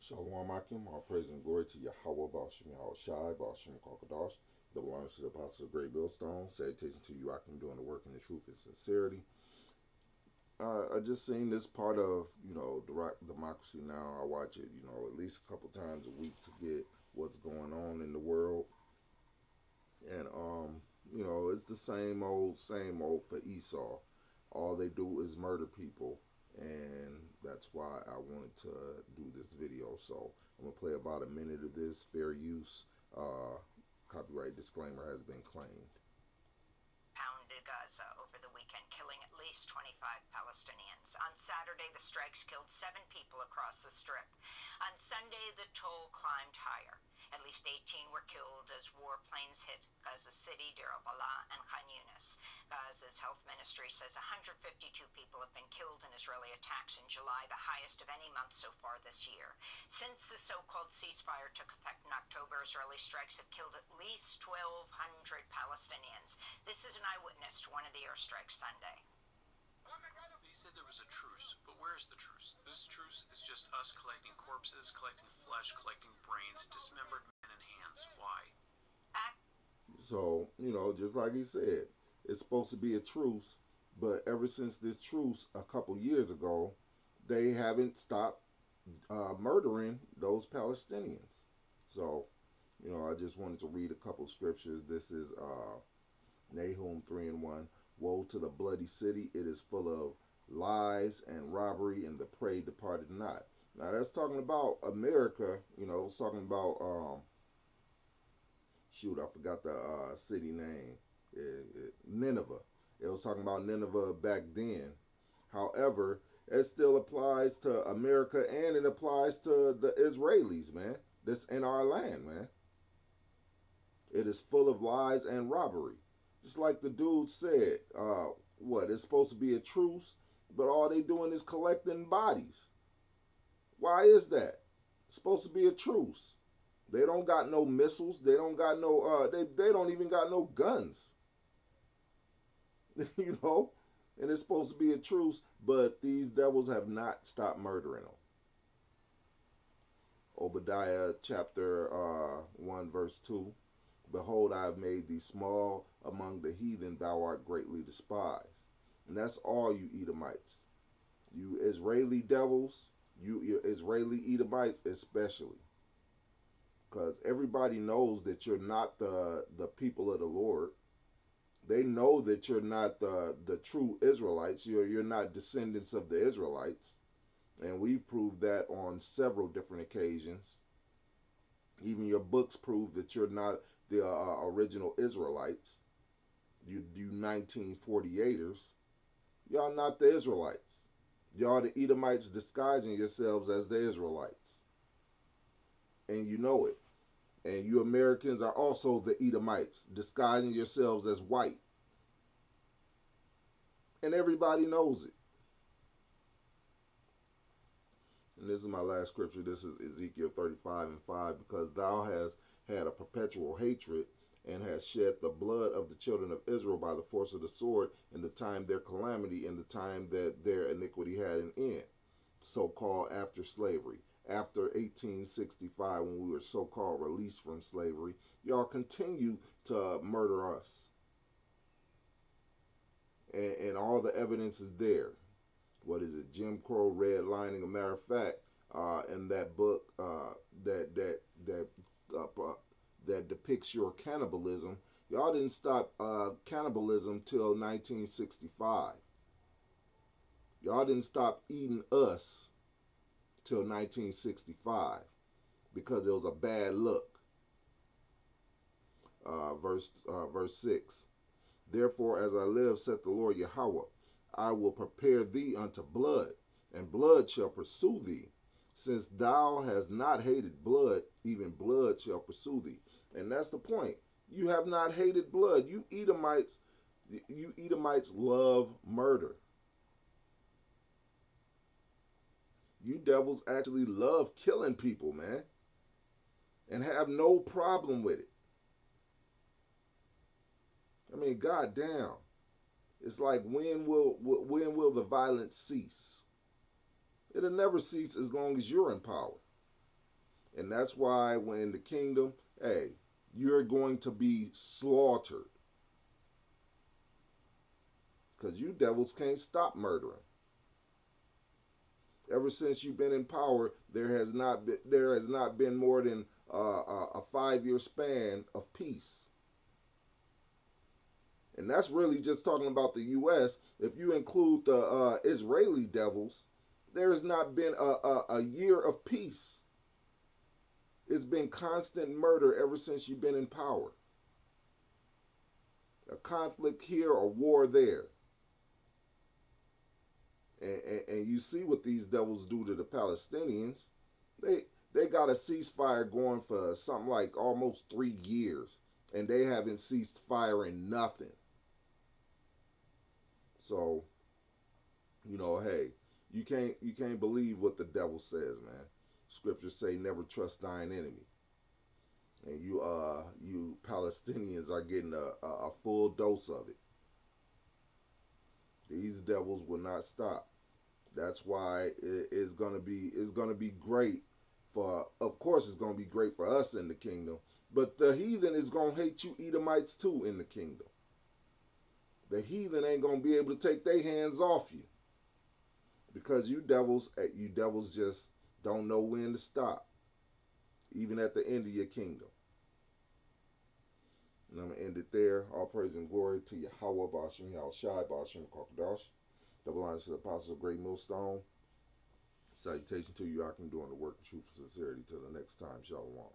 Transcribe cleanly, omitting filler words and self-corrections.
Shalom Akim, all praise and glory to Yahweh, Bashim Yahweh Shai, Bashim Kakadash, double honors to the apostle of the great millstone, salutation to you, Akim, doing the work in the truth and sincerity. I just seen this part of, democracy now. I watch it, at least a couple times a week to get what's going on in the world. And, it's the same old for Esau. All they do is murder people. And that's why I wanted to do this video. So I'm going to play about a minute of this. Fair use. Copyright disclaimer has been claimed. Pounded Gaza over the weekend, killing at least 25 Palestinians. On Saturday, the strikes killed 7 people across the Strip. On Sunday, the toll climbed higher. At least 18 were killed as warplanes hit Gaza City, Deir al-Balah, and Khan Yunis. Gaza's health ministry says 152 people have been killed in Israeli attacks in July, the highest of any month so far this year. Since the so-called ceasefire took effect in October, Israeli strikes have killed at least 1,200 Palestinians. This is an eyewitness to one of the airstrikes Sunday. They said there was a truce, but where's the truce? This truce is just us collecting corpses, collecting flesh, collecting brains, dismembered men and hands. Why? So, just like he said, it's supposed to be a truce, but ever since this truce a couple years ago, they haven't stopped murdering those Palestinians. So, I just wanted to read a couple scriptures. This is Nahum 3:1. Woe to the bloody city, it is full of lies and robbery, and the prey departed not. Now that's talking about America. It's talking about I forgot the city name. Nineveh. It was talking about Nineveh back then. However, it still applies to America, and it applies to the Israelis, man. That's in our land, man. It is full of lies and robbery. Just like the dude said, it's supposed to be a truce, but all they doing is collecting bodies. Why is that? It's supposed to be a truce. They don't got no missiles. They don't got no. They don't even got no guns. And it's supposed to be a truce, but these devils have not stopped murdering them. Obadiah chapter 1 verse 2. Behold, I have made thee small among the heathen, thou art greatly despised. And that's all you Edomites. You Israeli devils, you Israeli Edomites especially. Because everybody knows that you're not the people of the Lord. They know that you're not the true Israelites. You're not descendants of the Israelites. And we've proved that on several different occasions. Even your books prove that you're not the original Israelites. You 1948ers. Y'all not the Israelites. Y'all the Edomites disguising yourselves as the Israelites. And you know it. And you Americans are also the Edomites, disguising yourselves as white. And everybody knows it. And this is my last scripture. This is Ezekiel 35:5. Because thou hast had a perpetual hatred, and hast shed the blood of the children of Israel by the force of the sword, in the time their calamity, in the time that their iniquity had an end. So-called after slavery. After 1865, when we were so-called released from slavery, y'all continue to murder us. And all the evidence is there. What is it? Jim Crow redlining. A matter of fact, in that book that depicts your cannibalism, y'all didn't stop cannibalism till 1965. Y'all didn't stop eating us till 1965 because it was a bad look. Verse 6. Therefore, as I live, saith the Lord Yahweh, I will prepare thee unto blood, and blood shall pursue thee. Since thou hast not hated blood, even blood shall pursue thee. And that's the point. You have not hated blood. You Edomites love murder. You devils actually love killing people, man, and have no problem with it. I mean, goddamn. It's like, when will the violence cease? It'll never cease as long as you're in power. And that's why when in the kingdom, hey, you're going to be slaughtered. Because you devils can't stop murdering. Ever since you've been in power, there has not been more than a 5 year span of peace. And that's really just talking about the U.S. If you include the Israeli devils, there has not been a year of peace. It's been constant murder ever since you've been in power. A conflict here, a war there. And you see what these devils do to the Palestinians. They got a ceasefire going for something like almost 3 years, and they haven't ceased firing nothing. So, hey, you can't believe what the devil says, man. Scriptures say never trust thine enemy. And you Palestinians are getting a full dose of it. These devils will not stop. That's why it's gonna be great for. Of course, it's gonna be great for us in the kingdom. But the heathen is gonna hate you Edomites too in the kingdom. The heathen ain't gonna be able to take their hands off you because you devils just don't know when to stop, even at the end of your kingdom. And I'm gonna end it there. All praise and glory to Yahweh, Bashim, Yahushai, Bashim, Kakadash. Double honors to the apostles of Great Millstone. Salutation to you, I can doing the work of truth and sincerity. Till the next time, Shalom.